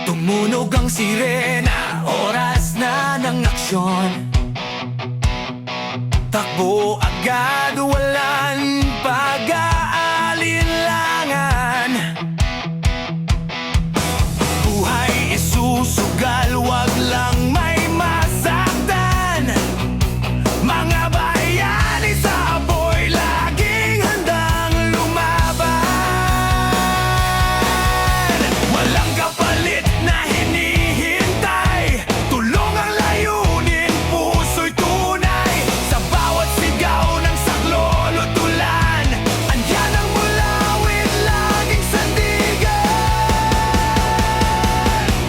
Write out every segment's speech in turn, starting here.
Tumunog ang sirena, oras na ng aksyon. Takbo agad, walang pag-aalinlangan. Buhay isusugal, wag lang may masaktan. Mga bayani sa apoy, laging handang lumaban. Walang kapalit na hinihintay, tulong ang layunin, puso'y tunay. Sa bawat sigaw ng saklol o tulan, andyan ang mulawit, laging sandigan.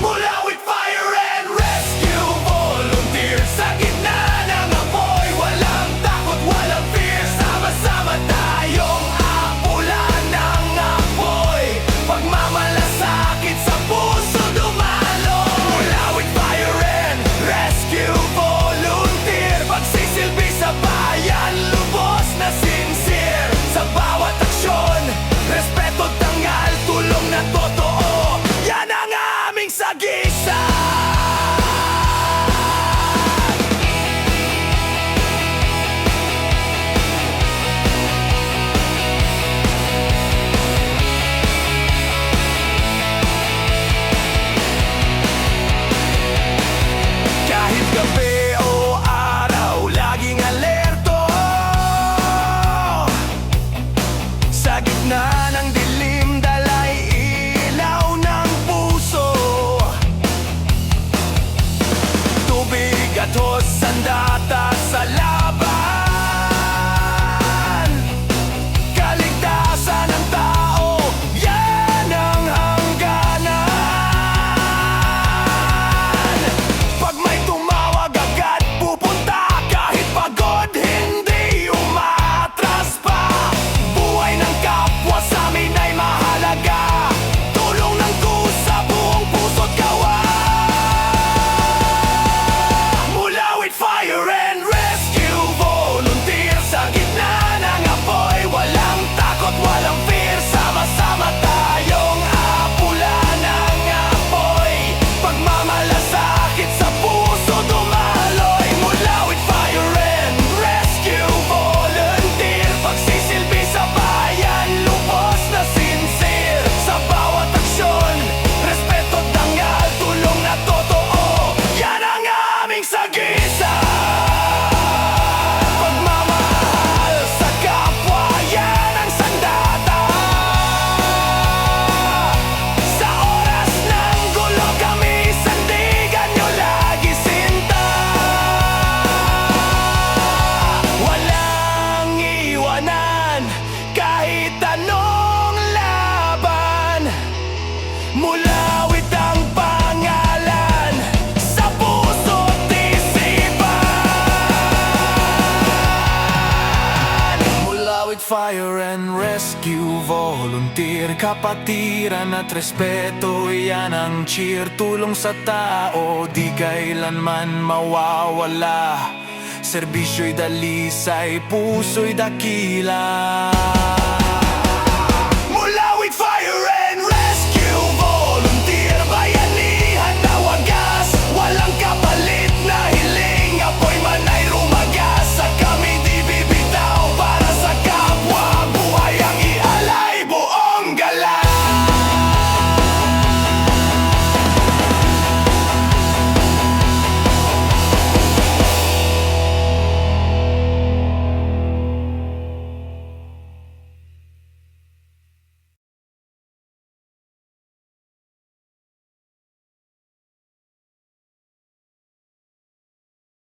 Mulawit Fire and Rescue Volunteer, sa gitna ng apoy, walang takot, walang fear. Sama-sama tayong apulan ng apoy, pagmamalasakit sa puso dumaloy. Mulawit Fire and Rescue Volunteer, pagsisilbi sa bayan, lubos na sincere. Sa bawat aksyon, respeto, tangal, tulong na totoo, yan ang aming sagisag. Kahit gabi o araw, laging alerto. Sa gitna ng dilim, dalay ilaw ng puso. Tubig at hos, sandata sa laban. Kaligtasan ng tao, yan ang hangganan. Pag may tumawag, agad pupunta. Kahit pagod, hindi umaatras pa. Buhay ng kapwa sa amin ay mahalaga. Tulong ng kusa, buong puso't gawa. Mulawit Fire and Rescue Volunteer, sa gitna ng apoy, walang takot, walang fear. Sama-sama tayong apulan ng apoy, pagmamalasakit sa puso dumaloy. Mulawit Fire and Rescue Volunteer, pagsisilbi sa bayan, lubos na sincere. Sa bawat aksyon, respeto, tangal, tulong na totoo, yan ang aming sagisag. Pagmamahal sa kapwa, yan ang sandata. Sa oras ng gulo, kami sandigan nyo lagi sinta. Walang iwanan, kahit anong laban. Mulawit ang pangalan sa puso't isipan. Mulawit Fire and Rescue Volunteer, kapatiran at respeto, yan ang cheer. Tulong sa tao, di kailanman mawawala. Serbisyo'y dalisay, puso'y dakila.